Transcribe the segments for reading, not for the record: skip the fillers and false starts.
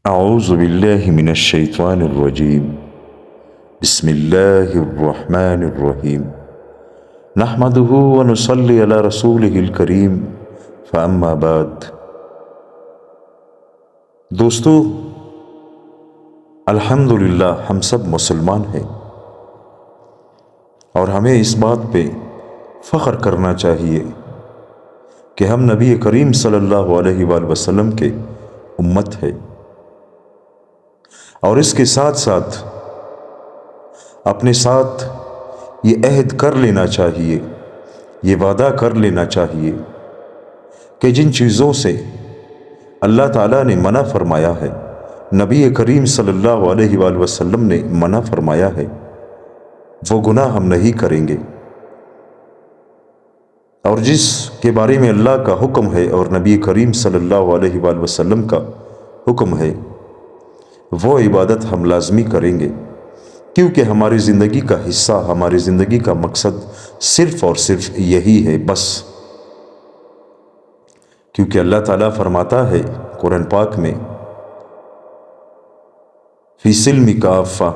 اعوذ باللہ من الشیطان الرجیم بسم اللہ الرحمن الرحیم نحمدہ ونصلی علی رسولہ الکریم فاما بعد۔ دوستو، الحمدللہ ہم سب مسلمان ہیں اور ہمیں اس بات پہ فخر کرنا چاہیے کہ ہم نبی کریم صلی اللہ علیہ وآلہ وسلم کے امت ہے، اور اس کے ساتھ ساتھ اپنے ساتھ یہ عہد کر لینا چاہیے، یہ وعدہ کر لینا چاہیے کہ جن چیزوں سے اللہ تعالیٰ نے منع فرمایا ہے، نبی کریم صلی اللہ علیہ وآلہ وسلم نے منع فرمایا ہے، وہ گناہ ہم نہیں کریں گے، اور جس کے بارے میں اللہ کا حکم ہے اور نبی کریم صلی اللہ علیہ وآلہ وسلم کا حکم ہے، وہ عبادت ہم لازمی کریں گے، کیونکہ ہماری زندگی کا حصہ، ہماری زندگی کا مقصد صرف اور صرف یہی ہے بس۔ کیونکہ اللہ تعالیٰ فرماتا ہے قرآن پاک میں فی سلم کافہ،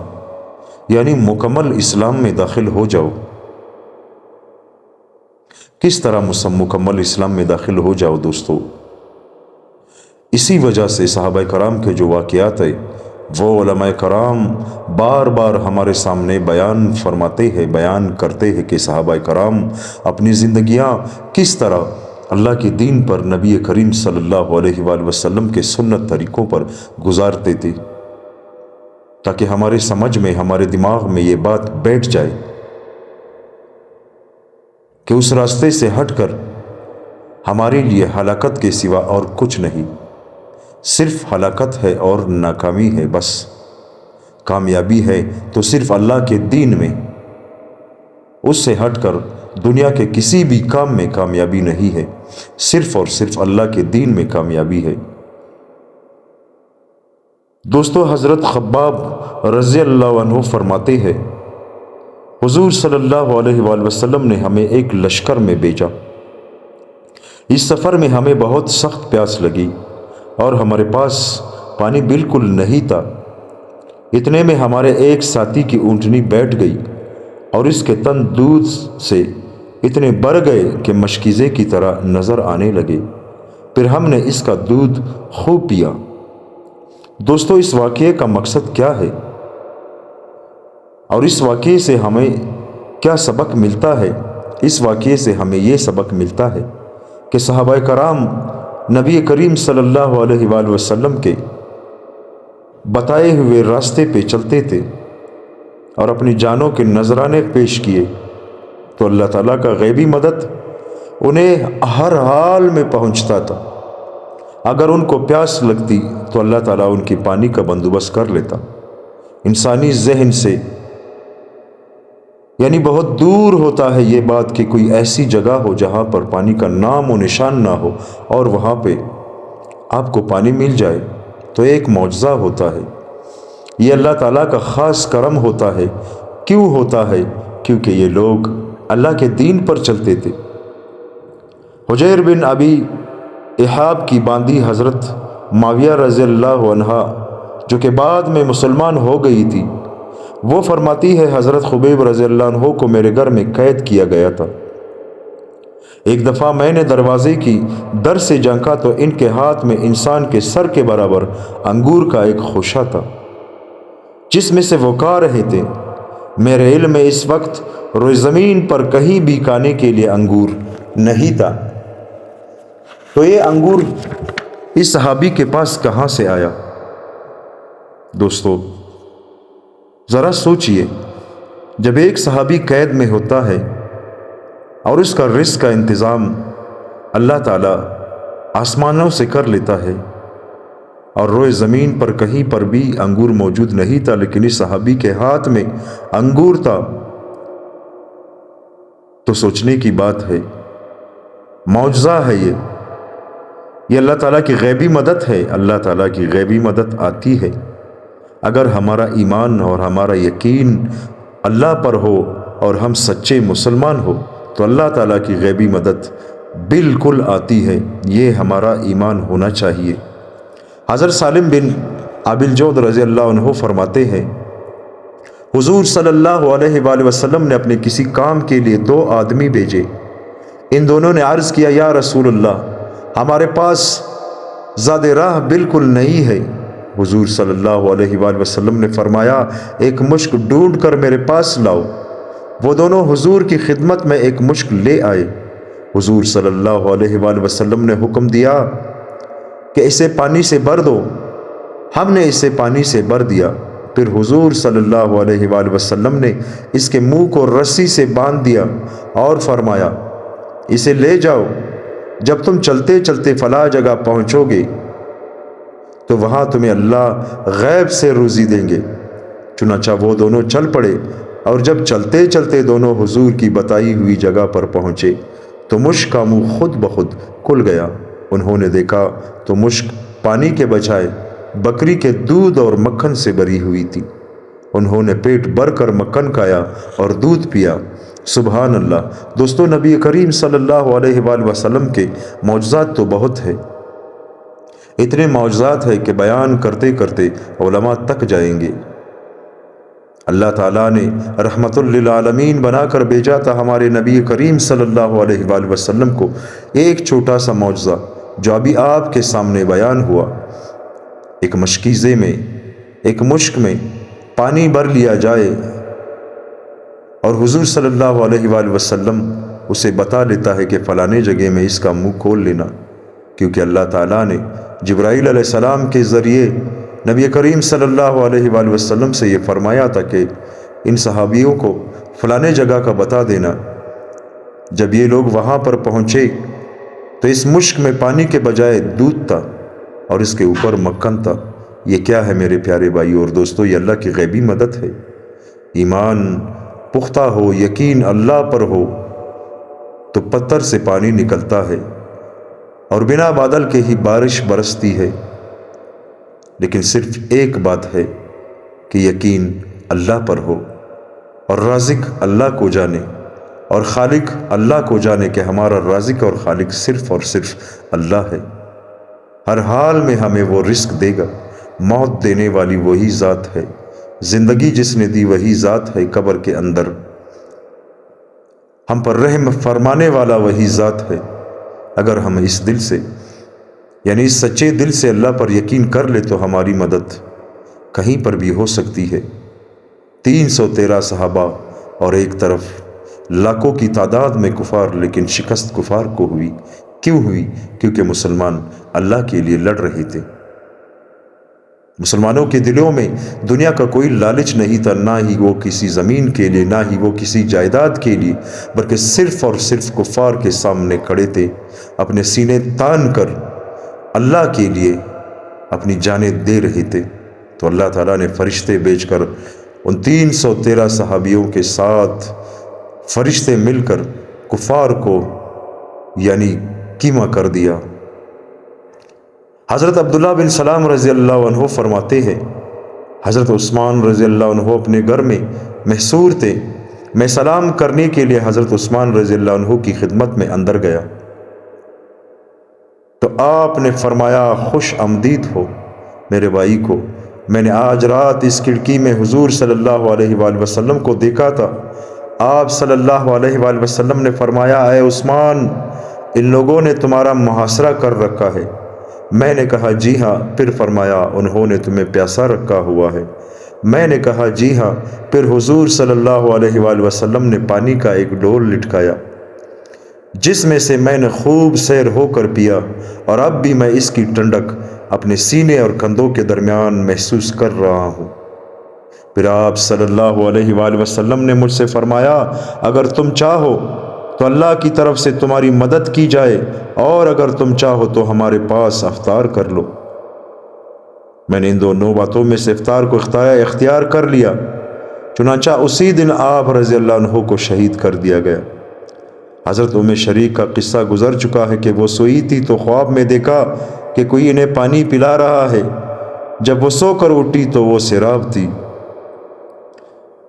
یعنی مکمل اسلام میں داخل ہو جاؤ۔ کس طرح مکمل اسلام میں داخل ہو جاؤ دوستو؟ اسی وجہ سے صحابہ کرام کے جو واقعات ہیں وہ علماء کرام بار بار ہمارے سامنے بیان فرماتے ہیں، بیان کرتے ہیں کہ صحابہ کرام اپنی زندگیاں کس طرح اللہ کے دین پر، نبی کریم صلی اللہ علیہ وآلہ وسلم کے سنت طریقوں پر گزارتے تھے، تاکہ ہمارے سمجھ میں، ہمارے دماغ میں یہ بات بیٹھ جائے کہ اس راستے سے ہٹ کر ہمارے لیے ہلاکت کے سوا اور کچھ نہیں، صرف ہلاکت ہے اور ناکامی ہے بس۔ کامیابی ہے تو صرف اللہ کے دین میں، اس سے ہٹ کر دنیا کے کسی بھی کام میں کامیابی نہیں ہے، صرف اور صرف اللہ کے دین میں کامیابی ہے۔ دوستو، حضرت خباب رضی اللہ عنہ فرماتے ہیں حضور صلی اللہ علیہ وآلہ وسلم نے ہمیں ایک لشکر میں بھیجا۔ اس سفر میں ہمیں بہت سخت پیاس لگی اور ہمارے پاس پانی بالکل نہیں تھا۔ اتنے میں ہمارے ایک ساتھی کی اونٹنی بیٹھ گئی اور اس کے تن دودھ سے اتنے بھر گئے کہ مشکیزے کی طرح نظر آنے لگے۔ پھر ہم نے اس کا دودھ خوب پیا۔ دوستو، اس واقعے کا مقصد کیا ہے اور اس واقعے سے ہمیں کیا سبق ملتا ہے؟ اس واقعے سے ہمیں یہ سبق ملتا ہے کہ صحابہ کرام نبی کریم صلی اللہ علیہ وآلہ وسلم کے بتائے ہوئے راستے پہ چلتے تھے اور اپنی جانوں کے نذرانے پیش کیے تو اللہ تعالیٰ کا غیبی مدد انہیں ہر حال میں پہنچتا تھا۔ اگر ان کو پیاس لگتی تو اللہ تعالیٰ ان کی پانی کا بندوبست کر لیتا۔ انسانی ذہن سے یعنی بہت دور ہوتا ہے یہ بات کہ کوئی ایسی جگہ ہو جہاں پر پانی کا نام و نشان نہ ہو اور وہاں پہ آپ کو پانی مل جائے تو ایک معجزہ ہوتا ہے۔ یہ اللہ تعالیٰ کا خاص کرم ہوتا ہے۔ کیوں ہوتا ہے؟ کیونکہ یہ لوگ اللہ کے دین پر چلتے تھے۔ حجیر بن ابی احاب کی باندی حضرت معاویہ رضی اللہ عنہ، جو کہ بعد میں مسلمان ہو گئی تھی، وہ فرماتی ہے حضرت خبیب رضی اللہ عنہ کو میرے گھر میں قید کیا گیا تھا۔ ایک دفعہ میں نے دروازے کی در سے جھانکا تو ان کے ہاتھ میں انسان کے سر کے برابر انگور کا ایک خوشہ تھا جس میں سے وہ کھا رہے تھے۔ میرے علم میں اس وقت روئے زمین پر کہیں بھی کھانے کے لیے انگور نہیں تھا، تو یہ انگور اس صحابی کے پاس کہاں سے آیا؟ دوستو، ذرا سوچئے، جب ایک صحابی قید میں ہوتا ہے اور اس کا رزق کا انتظام اللہ تعالیٰ آسمانوں سے کر لیتا ہے اور روئے زمین پر کہیں پر بھی انگور موجود نہیں تھا، لیکن اس صحابی کے ہاتھ میں انگور تھا، تو سوچنے کی بات ہے، معجزہ ہے یہ اللہ تعالیٰ کی غیبی مدد ہے۔ اللہ تعالیٰ کی غیبی مدد آتی ہے اگر ہمارا ایمان اور ہمارا یقین اللہ پر ہو اور ہم سچے مسلمان ہو تو اللہ تعالیٰ کی غیبی مدد بالکل آتی ہے۔ یہ ہمارا ایمان ہونا چاہیے۔ حضرت سالم بن ابل جود رضی اللہ عنہ فرماتے ہیں حضور صلی اللہ علیہ وآلہ وسلم نے اپنے کسی کام کے لیے 2 آدمی بھیجے۔ ان دونوں نے عرض کیا یا رسول اللہ ہمارے پاس زاد راہ بالکل نہیں ہے۔ حضور صلی اللہ علیہ وآلہ وسلم نے فرمایا ایک مشک ڈھونڈ کر میرے پاس لاؤ۔ وہ دونوں حضور کی خدمت میں ایک مشک لے آئے۔ حضور صلی اللہ علیہ وآلہ وسلم نے حکم دیا کہ اسے پانی سے بھر دو۔ ہم نے اسے پانی سے بھر دیا۔ پھر حضور صلی اللہ علیہ وآلہ وسلم نے اس کے منہ کو رسی سے باندھ دیا اور فرمایا اسے لے جاؤ، جب تم چلتے چلتے فلاں جگہ پہنچو گے تو وہاں تمہیں اللہ غیب سے روزی دیں گے۔ چنانچہ وہ دونوں چل پڑے، اور جب چلتے چلتے دونوں حضور کی بتائی ہوئی جگہ پر پہنچے تو مشک کا منہ خود بخود کھل گیا۔ انہوں نے دیکھا تو مشک پانی کے بجائے بکری کے دودھ اور مکھن سے بھری ہوئی تھی۔ انہوں نے پیٹ بھر کر مکھن کھایا اور دودھ پیا۔ سبحان اللہ۔ دوستو، نبی کریم صلی اللہ علیہ وآلہ وسلم کے معجزات تو بہت ہیں، اتنے معجزات ہیں کہ بیان کرتے کرتے علماء تک جائیں گے۔ اللہ تعالیٰ نے رحمت للعالمین بنا کر بھیجا تھا ہمارے نبی کریم صلی اللہ علیہ وآلہ وسلم کو ایک چھوٹا سا معجزہ جو ابھی آپ کے سامنے بیان ہوا۔ ایک مشکیزے میں، ایک مشک میں پانی بھر لیا جائے اور حضور صلی اللہ علیہ وآلہ وسلم اسے بتا دیتا ہے کہ فلانے جگہ میں اس کا منہ کھول لینا، کیونکہ اللہ تعالیٰ نے جبرائیل علیہ السلام کے ذریعے نبی کریم صلی اللہ علیہ وآلہ وسلم سے یہ فرمایا تھا کہ ان صحابیوں کو فلانے جگہ کا بتا دینا۔ جب یہ لوگ وہاں پر پہنچے تو اس مشک میں پانی کے بجائے دودھ تھا اور اس کے اوپر مکھن تھا۔ یہ کیا ہے میرے پیارے بھائی اور دوستو؟ یہ اللہ کی غیبی مدد ہے۔ ایمان پختہ ہو، یقین اللہ پر ہو تو پتھر سے پانی نکلتا ہے اور بنا بادل کے ہی بارش برستی ہے۔ لیکن صرف ایک بات ہے کہ یقین اللہ پر ہو اور رازق اللہ کو جانے اور خالق اللہ کو جانے کہ ہمارا رازق اور خالق صرف اور صرف اللہ ہے۔ ہر حال میں ہمیں وہ رزق دے گا۔ موت دینے والی وہی ذات ہے، زندگی جس نے دی وہی ذات ہے، قبر کے اندر ہم پر رحم فرمانے والا وہی ذات ہے۔ اگر ہم اس دل سے، یعنی اس سچے دل سے اللہ پر یقین کر لے تو ہماری مدد کہیں پر بھی ہو سکتی ہے۔ 313 صحابہ اور ایک طرف لاکھوں کی تعداد میں کفار، لیکن شکست کفار کو ہوئی۔ کیوں ہوئی؟ کیونکہ مسلمان اللہ کے لیے لڑ رہے تھے۔ مسلمانوں کے دلوں میں دنیا کا کوئی لالچ نہیں تھا، نہ ہی وہ کسی زمین کے لیے، نہ ہی وہ کسی جائیداد کے لیے، بلکہ صرف اور صرف کفار کے سامنے کھڑے تھے، اپنے سینے تان کر اللہ کے لیے اپنی جانیں دے رہے تھے۔ تو اللہ تعالیٰ نے فرشتے بھیج کر ان 313 صحابیوں کے ساتھ فرشتے مل کر کفار کو یعنی کیما کر دیا۔ حضرت عبداللہ بن سلام رضی اللہ عنہ فرماتے ہیں حضرت عثمان رضی اللہ عنہ اپنے گھر میں محصور تھے۔ میں سلام کرنے کے لیے حضرت عثمان رضی اللہ عنہ کی خدمت میں اندر گیا تو آپ نے فرمایا خوش آمدید ہو میرے بھائی کو، میں نے آج رات اس کھڑکی میں حضور صلی اللہ علیہ وآلہ وسلم کو دیکھا تھا۔ آپ صلی اللہ علیہ وآلہ وسلم نے فرمایا اے عثمان، ان لوگوں نے تمہارا محاصرہ کر رکھا ہے۔ میں نے کہا جی ہاں۔ پھر فرمایا انہوں نے تمہیں پیاسا رکھا ہوا ہے۔ میں نے کہا جی ہاں۔ پھر حضور صلی اللہ علیہ وآلہ وسلم نے پانی کا ایک ڈول لٹکایا جس میں سے میں نے خوب سیر ہو کر پیا، اور اب بھی میں اس کی ٹھنڈک اپنے سینے اور کندھوں کے درمیان محسوس کر رہا ہوں۔ پھر آپ صلی اللہ علیہ وآلہ وسلم نے مجھ سے فرمایا اگر تم چاہو تو اللہ کی طرف سے تمہاری مدد کی جائے، اور اگر تم چاہو تو ہمارے پاس افطار کر لو۔ میں نے ان دونوں باتوں میں سے افطار کو اختیار کر لیا۔ چنانچہ اسی دن آپ رضی اللہ عنہ کو شہید کر دیا گیا۔ حضرت ام شریک کا قصہ گزر چکا ہے کہ وہ سوئی تھی تو خواب میں دیکھا کہ کوئی انہیں پانی پلا رہا ہے۔ جب وہ سو کر اٹھی تو وہ سیراب تھی۔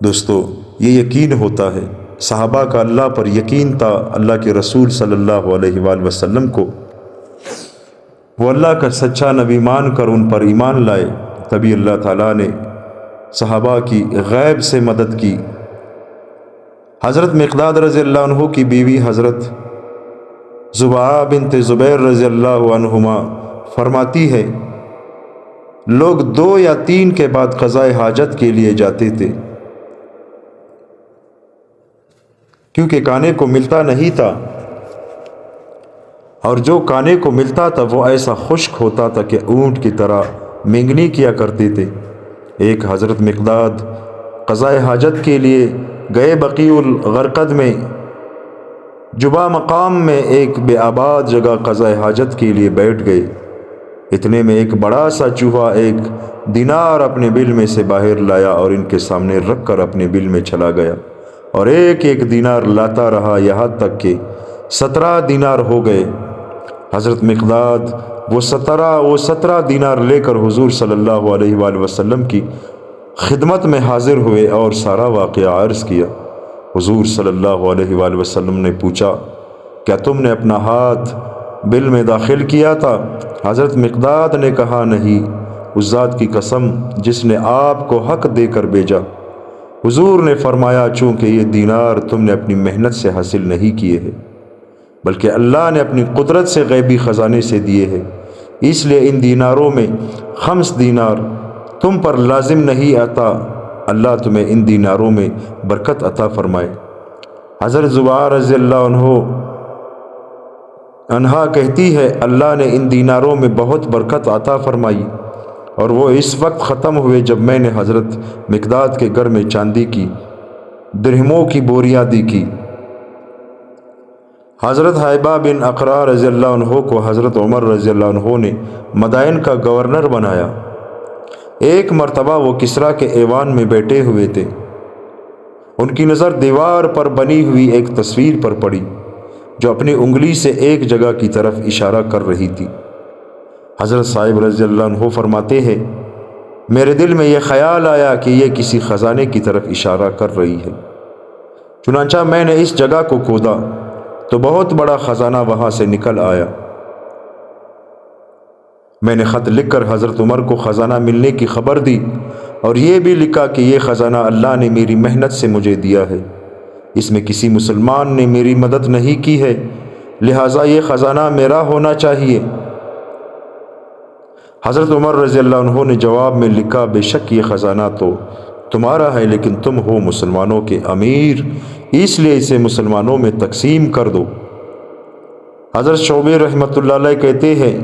دوستو، یہ یقین ہوتا ہے۔ صحابہ کا اللہ پر یقین تھا، اللہ کے رسول صلی اللہ علیہ وآلہ وسلم کو وہ اللہ کا سچا نبی مان کر ان پر ایمان لائے۔ تبھی اللہ تعالیٰ نے صحابہ کی غیب سے مدد کی۔ حضرت مقداد رضی اللہ عنہ کی بیوی حضرت زبیعہ بنت زبیر رضی اللہ عنہما فرماتی ہے، لوگ 2 یا 3 کے بعد قضاء حاجت کے لیے جاتے تھے، کیونکہ کھانے کو ملتا نہیں تھا، اور جو کھانے کو ملتا تھا وہ ایسا خشک ہوتا تھا کہ اونٹ کی طرح مینگنی کیا کرتے تھے۔ ایک حضرت مقداد قضاء حاجت کے لیے گئے، بقیع الغرقد میں جبا مقام میں ایک بے آباد جگہ قضاء حاجت کے لیے بیٹھ گئے۔ اتنے میں ایک بڑا سا چوہا 1 دینار اپنے بل میں سے باہر لایا اور ان کے سامنے رکھ کر اپنے بل میں چلا گیا، اور 1 دینار لاتا رہا یہاں تک کہ 17 دینار ہو گئے۔ حضرت مقداد وہ 17 دینار لے کر حضور صلی اللہ علیہ وآلہ وسلم کی خدمت میں حاضر ہوئے اور سارا واقعہ عرض کیا۔ حضور صلی اللہ علیہ وآلہ وسلم نے پوچھا، کیا تم نے اپنا ہاتھ بل میں داخل کیا تھا؟ حضرت مقداد نے کہا، نہیں، اس ذات کی قسم جس نے آپ کو حق دے کر بھیجا۔ حضور نے فرمایا، چونکہ یہ دینار تم نے اپنی محنت سے حاصل نہیں کیے ہیں، بلکہ اللہ نے اپنی قدرت سے غیبی خزانے سے دیے ہیں، اس لیے ان دیناروں میں 5 دینار تم پر لازم نہیں آتا، اللہ تمہیں ان دیناروں میں برکت عطا فرمائے۔ حضرت زبیعہ رضی اللہ عنہا کہتی ہے، اللہ نے ان دیناروں میں بہت برکت عطا فرمائی، اور وہ اس وقت ختم ہوئے جب میں نے حضرت مقداد کے گھر میں چاندی کی درہموں کی بوریاں دی کی۔ حضرت حیبہ بن اقرع رضی اللہ عنہ کو حضرت عمر رضی اللہ عنہ نے مدائن کا گورنر بنایا۔ ایک مرتبہ وہ کسریٰ کے ایوان میں بیٹھے ہوئے تھے، ان کی نظر دیوار پر بنی ہوئی ایک تصویر پر پڑی جو اپنی انگلی سے ایک جگہ کی طرف اشارہ کر رہی تھی۔ حضرت صاحب رضی اللہ عنہ فرماتے ہیں، میرے دل میں یہ خیال آیا کہ یہ کسی خزانے کی طرف اشارہ کر رہی ہے، چنانچہ میں نے اس جگہ کو کھودا تو بہت بڑا خزانہ وہاں سے نکل آیا۔ میں نے خط لکھ کر حضرت عمر کو خزانہ ملنے کی خبر دی، اور یہ بھی لکھا کہ یہ خزانہ اللہ نے میری محنت سے مجھے دیا ہے، اس میں کسی مسلمان نے میری مدد نہیں کی ہے، لہٰذا یہ خزانہ میرا ہونا چاہیے۔ حضرت عمر رضی اللہ عنہ نے جواب میں لکھا، بے شک یہ خزانہ تو تمہارا ہے، لیکن تم ہو مسلمانوں کے امیر، اس لیے اسے مسلمانوں میں تقسیم کر دو۔ حضرت شعبی رحمۃ اللہ علیہ کہتے ہیں،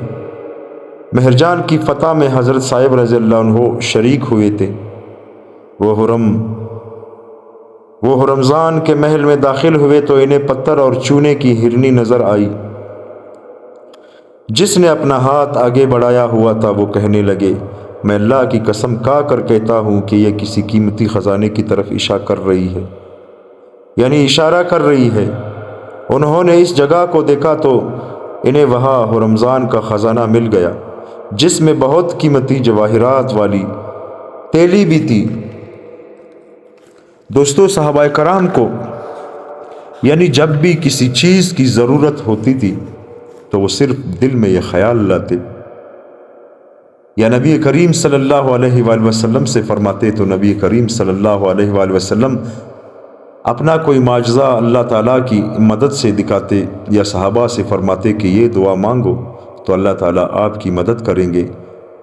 مہرجان کی فتح میں حضرت صاحب رضی اللہ عنہ شریک ہوئے تھے۔ وہ رمضان کے محل میں داخل ہوئے تو انہیں پتھر اور چونے کی ہرنی نظر آئی۔ جس نے اپنا ہاتھ آگے بڑھایا ہوا تھا وہ کہنے لگے، میں اللہ کی قسم کھا کر کہتا ہوں کہ یہ کسی قیمتی خزانے کی طرف اشارہ کر رہی ہے، یعنی اشارہ کر رہی ہے۔ انہوں نے اس جگہ کو دیکھا تو انہیں وہاں رمضان کا خزانہ مل گیا، جس میں بہت قیمتی جواہرات والی تیلی بھی تھی۔ دوستو، صحابہ کرام کو یعنی جب بھی کسی چیز کی ضرورت ہوتی تھی تو وہ صرف دل میں یہ خیال لاتے، یا نبی کریم صلی اللہ علیہ وآلہ وسلم سے فرماتے تو نبی کریم صلی اللہ علیہ وآلہ وسلم اپنا کوئی معجزہ اللہ تعالیٰ کی مدد سے دکھاتے، یا صحابہ سے فرماتے کہ یہ دعا مانگو تو اللہ تعالیٰ آپ کی مدد کریں گے،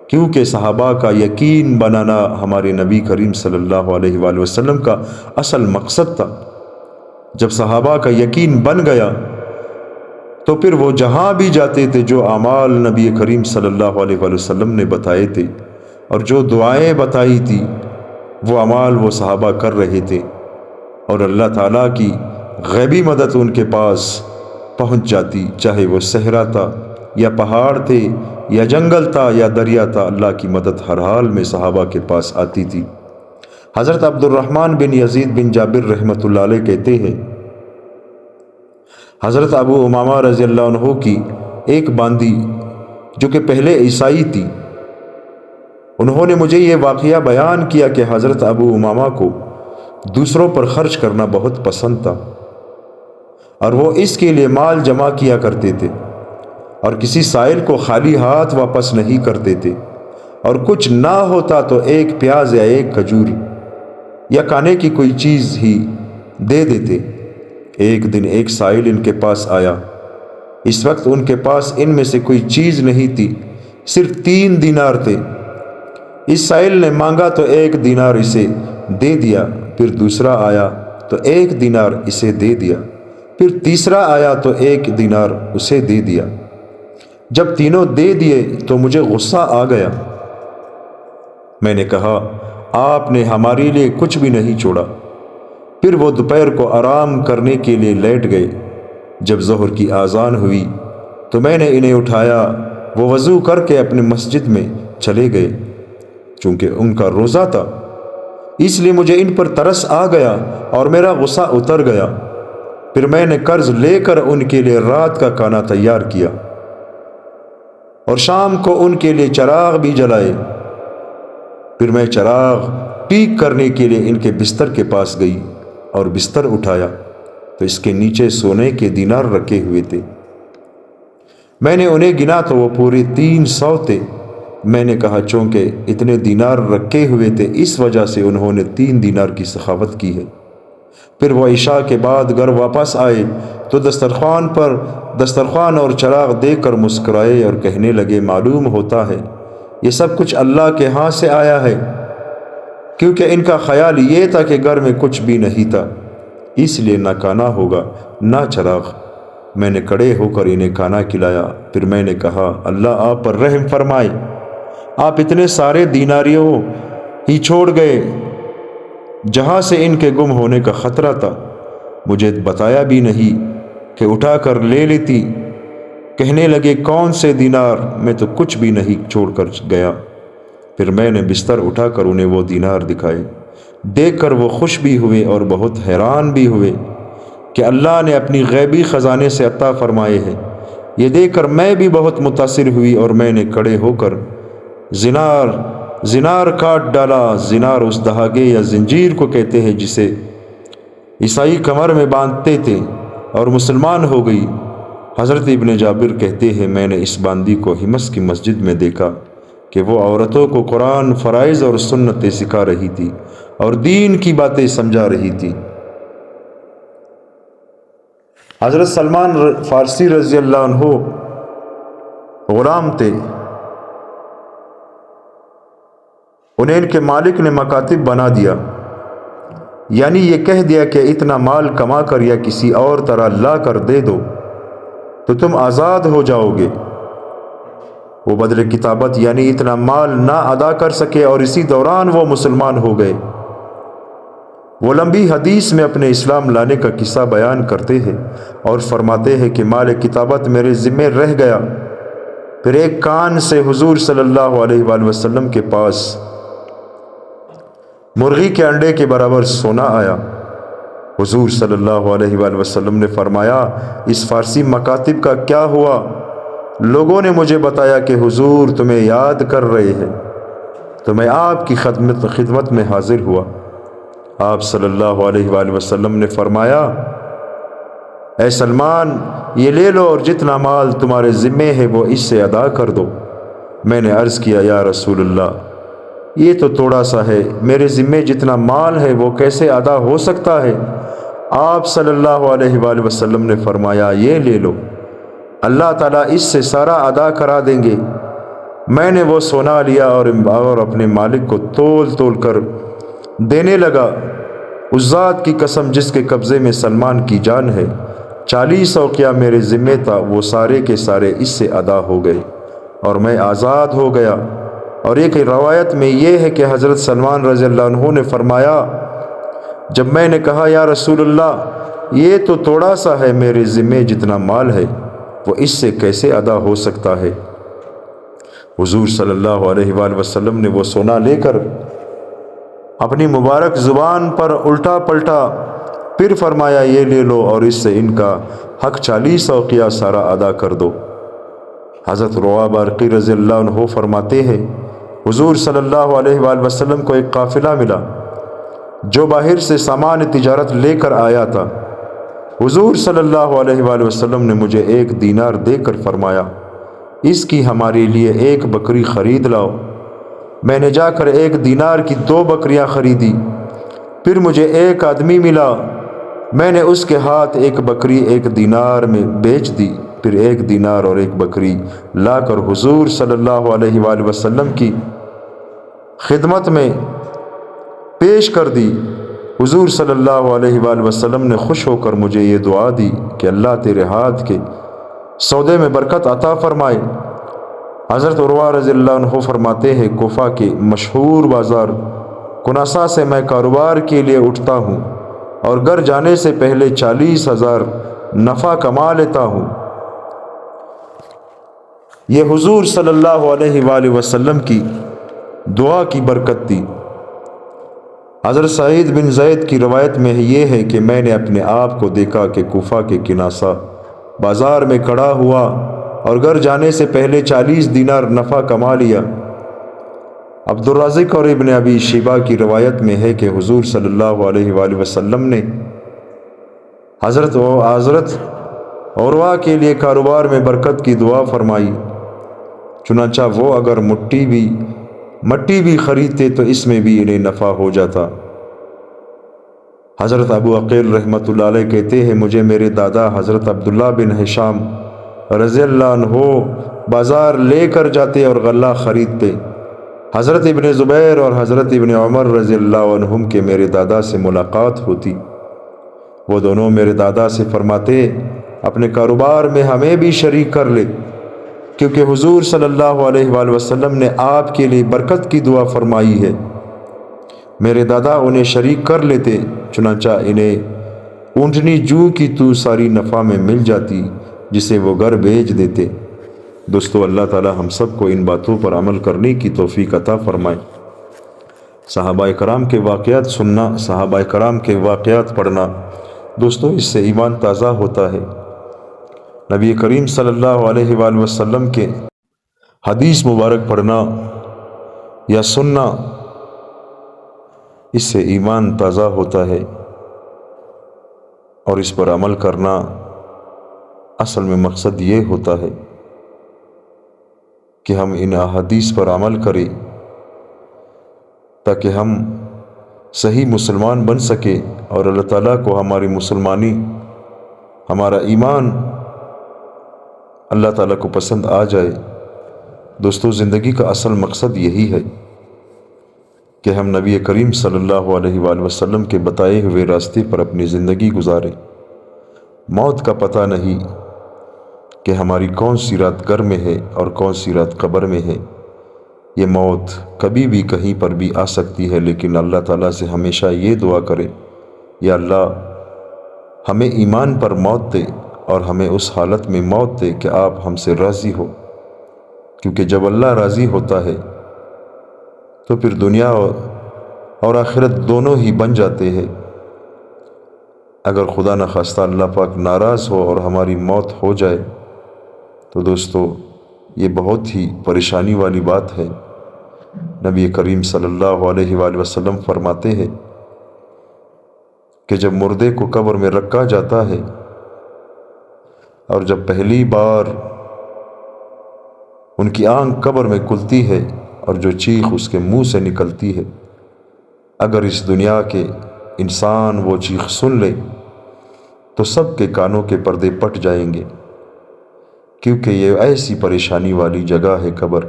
کیونکہ صحابہ کا یقین بنانا ہمارے نبی کریم صلی اللہ علیہ وآلہ وسلم کا اصل مقصد تھا۔ جب صحابہ کا یقین بن گیا تو پھر وہ جہاں بھی جاتے تھے جو اعمال نبی کریم صلی اللہ علیہ وآلہ وسلم نے بتائے تھے اور جو دعائیں بتائی تھی وہ اعمال وہ صحابہ کر رہے تھے، اور اللہ تعالیٰ کی غیبی مدد ان کے پاس پہنچ جاتی، چاہے وہ صحرا تھا یا پہاڑ تھے یا جنگل تھا یا دریا تھا، اللہ کی مدد ہر حال میں صحابہ کے پاس آتی تھی۔ حضرت عبد الرحمن بن یزید بن جابر رحمۃ اللہ علیہ کہتے ہیں، حضرت ابو امامہ رضی اللہ عنہ کی ایک باندی جو کہ پہلے عیسائی تھی، انہوں نے مجھے یہ واقعہ بیان کیا کہ حضرت ابو امامہ کو دوسروں پر خرچ کرنا بہت پسند تھا، اور وہ اس کے لیے مال جمع کیا کرتے تھے، اور کسی سائل کو خالی ہاتھ واپس نہیں کرتے تھے۔ اور کچھ نہ ہوتا تو ایک پیاز یا ایک کھجور یا کھانے کی کوئی چیز ہی دے دیتے۔ ایک دن ایک سائل ان کے پاس آیا۔ اس وقت ان کے پاس ان میں سے کوئی چیز نہیں تھی، صرف 3 دینار تھے۔ اس سائل نے مانگا تو 1 دینار اسے دے دیا، پھر دوسرا آیا تو 1 دینار اسے دے دیا، پھر تیسرا آیا تو 1 دینار اسے دے دیا۔ جب تینوں دے دیے تو مجھے غصہ آ گیا۔ میں نے کہا آپ نے ہمارے لیے کچھ بھی نہیں چھوڑا۔ پھر وہ دوپہر کو آرام کرنے کے لیے لیٹ گئے۔ جب ظہر کی اذان ہوئی تو میں نے انہیں اٹھایا، وہ وضو کر کے اپنی مسجد میں چلے گئے۔ چونکہ ان کا روزہ تھا اس لیے مجھے ان پر ترس آ گیا اور میرا غصہ اتر گیا۔ پھر میں نے قرض لے کر ان کے لیے رات کا کھانا تیار کیا اور شام کو ان کے لیے چراغ بھی جلائے۔ پھر میں چراغ ٹھیک کرنے کے لیے ان کے بستر کے پاس گئی اور بستر اٹھایا تو اس کے نیچے سونے کے دینار رکھے ہوئے تھے۔ میں نے انہیں گنا تو وہ پورے 300 تھے۔ میں نے کہا چونکہ اتنے دینار رکھے ہوئے تھے اس وجہ سے انہوں نے 3 دینار کی سخاوت کی ہے۔ پھر وہ عشاء کے بعد گھر واپس آئے تو دسترخوان اور چراغ دیکھ کر مسکرائے اور کہنے لگے معلوم ہوتا ہے یہ سب کچھ اللہ کے ہاں سے آیا ہے، کیونکہ ان کا خیال یہ تھا کہ گھر میں کچھ بھی نہیں تھا، اس لیے نہ کھانا ہوگا نہ چراغ۔ میں نے کھڑے ہو کر انہیں کھانا کھلایا۔ پھر میں نے کہا اللہ آپ پر رحم فرمائے، آپ اتنے سارے دیناریوں ہی چھوڑ گئے جہاں سے ان کے گم ہونے کا خطرہ تھا، مجھے بتایا بھی نہیں کہ اٹھا کر لے لیتی۔ کہنے لگے کون سے دینار، میں تو کچھ بھی نہیں چھوڑ کر گیا۔ پھر میں نے بستر اٹھا کر انہیں وہ دینار دکھائے۔ دیکھ کر وہ خوش بھی ہوئے اور بہت حیران بھی ہوئے کہ اللہ نے اپنی غیبی خزانے سے عطا فرمائے ہیں۔ یہ دیکھ کر میں بھی بہت متاثر ہوئی اور میں نے کھڑے ہو کر زنار کاٹ ڈالا۔ زنار اس دھاگے یا زنجیر کو کہتے ہیں جسے عیسائی کمر میں باندھتے تھے اور مسلمان ہو گئی۔ حضرت ابن جابر کہتے ہیں میں نے اس باندی کو ہمس کی مسجد میں دیکھا کہ وہ عورتوں کو قرآن، فرائض اور سنتیں سکھا رہی تھی اور دین کی باتیں سمجھا رہی تھی۔ حضرت سلمان فارسی رضی اللہ عنہ غلام تھے، انہیں ان کے مالک نے مکاتب بنا دیا، یعنی یہ کہہ دیا کہ اتنا مال کما کر یا کسی اور طرح لا کر دے دو تو تم آزاد ہو جاؤ گے۔ وہ بدل کتابت یعنی اتنا مال نہ ادا کر سکے اور اسی دوران وہ مسلمان ہو گئے۔ وہ لمبی حدیث میں اپنے اسلام لانے کا قصہ بیان کرتے ہیں اور فرماتے ہیں کہ مال کتابت میرے ذمے رہ گیا۔ پھر ایک کان سے حضور صلی اللہ علیہ وآلہ وسلم کے پاس مرغی کے انڈے کے برابر سونا آیا۔ حضور صلی اللہ علیہ وآلہ وسلم نے فرمایا اس فارسی مکاتب کا کیا ہوا؟ لوگوں نے مجھے بتایا کہ حضور تمہیں یاد کر رہے ہیں، تو میں آپ کی خدمت میں حاضر ہوا۔ آپ صلی اللہ علیہ وآلہ وسلم نے فرمایا اے سلمان یہ لے لو اور جتنا مال تمہارے ذمے ہے وہ اس سے ادا کر دو۔ میں نے عرض کیا یا رسول اللہ یہ تو تھوڑا سا ہے، میرے ذمے جتنا مال ہے وہ کیسے ادا ہو سکتا ہے؟ آپ صلی اللہ علیہ وآلہ وسلم نے فرمایا یہ لے لو، اللہ تعالیٰ اس سے سارا ادا کرا دیں گے۔ میں نے وہ سونا لیا اور اپنے مالک کو تول تول کر دینے لگا۔ اس ذات کی قسم جس کے قبضے میں سلمان کی جان ہے، 40 اوقیہ میرے ذمے تھا، وہ سارے کے سارے اس سے ادا ہو گئے اور میں آزاد ہو گیا۔ اور ایک روایت میں یہ ہے کہ حضرت سلمان رضی اللہ عنہ نے فرمایا جب میں نے کہا یا رسول اللہ یہ تو تھوڑا سا ہے، میرے ذمے جتنا مال ہے وہ اس سے کیسے ادا ہو سکتا ہے؟ حضور صلی اللہ علیہ وآلہ وسلم نے وہ سونا لے کر اپنی مبارک زبان پر الٹا پلٹا، پھر فرمایا یہ لے لو اور اس سے ان کا حق 40 اوقیہ سارا ادا کر دو۔ حضرت روا برقی رضی اللہ عنہ فرماتے ہیں حضور صلی اللہ علیہ وآلہ وسلم کو ایک قافلہ ملا جو باہر سے سامان تجارت لے کر آیا تھا۔ حضور صلی اللہ علیہ وآلہ وسلم نے مجھے 1 دینار دے کر فرمایا اس کی ہمارے لیے 1 بکری خرید لاؤ۔ میں نے جا کر 1 دینار کی 2 بکریاں خریدی۔ پھر مجھے ایک آدمی ملا، میں نے اس کے ہاتھ 1 بکری 1 دینار میں بیچ دی۔ پھر 1 دینار اور 1 بکری لا کر حضور صلی اللہ علیہ وآلہ وسلم کی خدمت میں پیش کر دی۔ حضور صلی اللہ علیہ وآلہ وسلم نے خوش ہو کر مجھے یہ دعا دی کہ اللہ تیرے ہاتھ کے سودے میں برکت عطا فرمائے۔ حضرت عروہ رضی اللہ عنہ فرماتے ہیں، کوفہ کے مشہور بازار کناسہ سے میں کاروبار کے لیے اٹھتا ہوں اور گھر جانے سے پہلے 40,000 نفع کما لیتا ہوں۔ یہ حضور صلی اللہ علیہ وآلہ وسلم کی دعا کی برکت تھی۔ حضرت سعید بن زید کی روایت میں یہ ہے کہ میں نے اپنے آپ کو دیکھا کہ کوفہ کے کناسہ بازار میں کھڑا ہوا اور گھر جانے سے پہلے 40 دینار نفع کما لیا۔ عبدالرازق اور ابن ابی شیبہ کی روایت میں ہے کہ حضور صلی اللہ علیہ وآلہ وسلم نے حضرت عروہ کے لیے کاروبار میں برکت کی دعا فرمائی، چنانچہ وہ اگر مٹی بھی خریدتے تو اس میں بھی انہیں نفع ہو جاتا۔ حضرت ابو عقیل رحمۃ اللہ علیہ کہتے ہیں، مجھے میرے دادا حضرت عبداللہ بن ہشام رضی اللہ عنہ بازار لے کر جاتے اور غلہ خریدتے۔ حضرت ابن زبیر اور حضرت ابن عمر رضی اللہ عنہم کے میرے دادا سے ملاقات ہوتی، وہ دونوں میرے دادا سے فرماتے، اپنے کاروبار میں ہمیں بھی شریک کر لے، کیونکہ حضور صلی اللہ علیہ وآلہ وسلم نے آپ کے لیے برکت کی دعا فرمائی ہے۔ میرے دادا انہیں شریک کر لیتے، چنانچہ انہیں اونٹنی جو کی تو ساری نفع میں مل جاتی، جسے وہ گھر بھیج دیتے۔ دوستو، اللہ تعالی ہم سب کو ان باتوں پر عمل کرنے کی توفیق عطا فرمائے۔ صحابہ کرام کے واقعات سننا، صحابہ کرام کے واقعات پڑھنا، دوستو اس سے ایمان تازہ ہوتا ہے۔ نبی کریم صلی اللہ علیہ وآلہ وسلم کے حدیث مبارک پڑھنا یا سننا، اس سے ایمان تازہ ہوتا ہے، اور اس پر عمل کرنا اصل میں مقصد یہ ہوتا ہے کہ ہم ان احادیث پر عمل کریں تاکہ ہم صحیح مسلمان بن سکے اور اللہ تعالیٰ کو ہماری مسلمانی، ہمارا ایمان اللہ تعالیٰ کو پسند آ جائے۔ دوستو، زندگی کا اصل مقصد یہی ہے کہ ہم نبی کریم صلی اللہ علیہ وآلہ وسلم کے بتائے ہوئے راستے پر اپنی زندگی گزاریں۔ موت کا پتہ نہیں کہ ہماری کون سی رات گھر میں ہے اور کون سی رات قبر میں ہے۔ یہ موت کبھی بھی کہیں پر بھی آ سکتی ہے، لیکن اللہ تعالیٰ سے ہمیشہ یہ دعا کرے، یا اللہ ہمیں ایمان پر موت دے اور ہمیں اس حالت میں موت دے کہ آپ ہم سے راضی ہو، کیونکہ جب اللہ راضی ہوتا ہے تو پھر دنیا اور آخرت دونوں ہی بن جاتے ہیں۔ اگر خدا نخواستہ اللہ پاک ناراض ہو اور ہماری موت ہو جائے تو دوستو یہ بہت ہی پریشانی والی بات ہے۔ نبی کریم صلی اللہ علیہ وآلہ وسلم فرماتے ہیں کہ جب مردے کو قبر میں رکھا جاتا ہے اور جب پہلی بار ان کی آنکھ قبر میں کھلتی ہے اور جو چیخ اس کے منہ سے نکلتی ہے، اگر اس دنیا کے انسان وہ چیخ سن لے تو سب کے کانوں کے پردے پھٹ جائیں گے، کیونکہ یہ ایسی پریشانی والی جگہ ہے قبر۔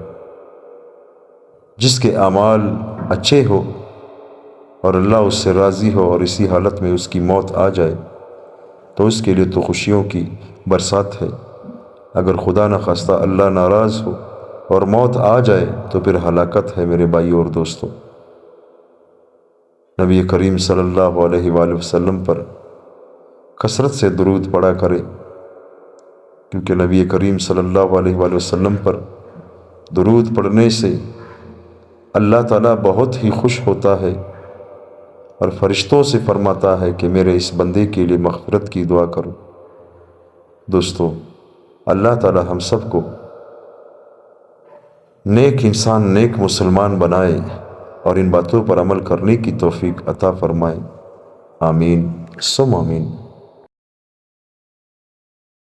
جس کے اعمال اچھے ہو اور اللہ اس سے راضی ہو اور اسی حالت میں اس کی موت آ جائے تو اس کے لیے تو خوشیوں کی برسات ہے۔ اگر خدا نخواستہ اللہ ناراض ہو اور موت آ جائے تو پھر ہلاکت ہے میرے بھائی اور دوستوں۔ نبی کریم صلی اللہ علیہ وآلہ وسلم پر کثرت سے درود پڑھا کرے، کیونکہ نبی کریم صلی اللہ علیہ وآلہ وسلم پر درود پڑھنے سے اللہ تعالیٰ بہت ہی خوش ہوتا ہے اور فرشتوں سے فرماتا ہے کہ میرے اس بندے کے لیے مغفرت کی دعا کرو۔ دوستو، اللہ تعالیٰ ہم سب کو نیک انسان، نیک مسلمان بنائے اور ان باتوں پر عمل کرنے کی توفیق عطا فرمائے۔ آمین ثم آمین۔